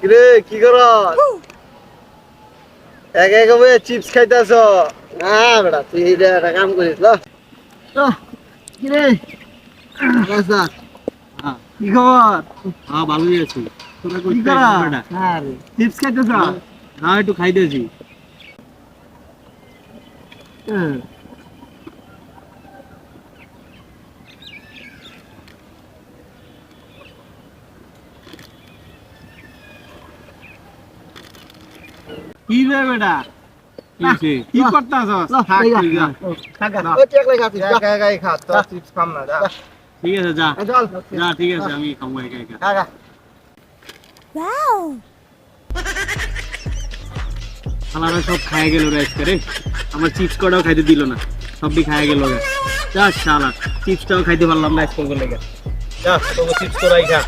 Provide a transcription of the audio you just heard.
কিরে কি করস একা একা বইয়া চিপস খাইতেছ না বেটা তুই এটা একটা কাম করিস ল কিরে আচ্ছা হ্যাঁ কি খবর হ্যাঁ ভালোই আছি তোরা কই কি করা আরে চিপস খাইতেছ হ্যাঁ একটু খাইতেছি কি রে বেটা কি করতাছস থাক তুই যা একা একাই খা তো চিপস খাম না যা ঠিক আছে যা চল যা ঠিক আছে আমি খাবো একা একা খালারা সব খায় গেল রে আজকে রে আমার চিপস কটাও খাইতে দিল না সবই খায় গেল রে যা শালা চিপসটাও খাইতে পারলাম না আজকে বলে যা তোকে চিপস তোরাই খা